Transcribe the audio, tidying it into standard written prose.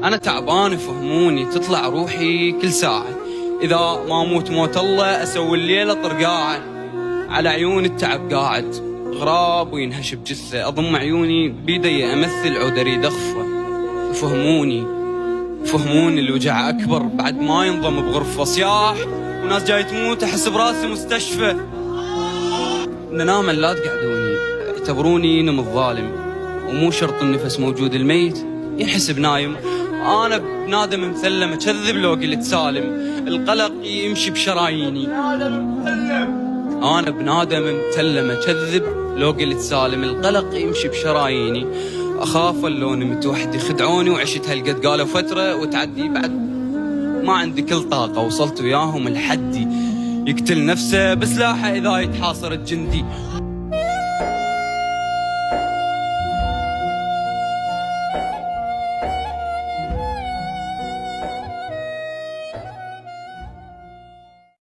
أنا تعبان يفهموني، تطلع روحي كل ساعة. إذا ما موت موت الله أسوي الليلة طرقاعة. على عيون التعب قاعد غراب وينهش بجثة، أضم عيوني بيدي أمثل عود أريد أخفى. يفهموني الوجع أكبر بعد ما ينضم بغرفة. صياح وناس جاي تموت أحس براسي مستشفى. ننام لا تقعدوني، اعتبروني نم الظالم، ومو شرط النفس موجود الميت ينحسب نايم. أنا بنادم مثلم أكذب لو قلت سالم، القلق يمشي بشراييني. أنا بنادم مثلم أكذب لو قلت سالم، القلق يمشي بشراييني. أخاف لو نمت وحدي خدعوني وعشت هالقد، قالوا فترة وتعدي بعد ما عندي كل طاقة. وصلت وياهم الحدي يقتل نفسه بسلاحه إذا يتحاصر الجندي.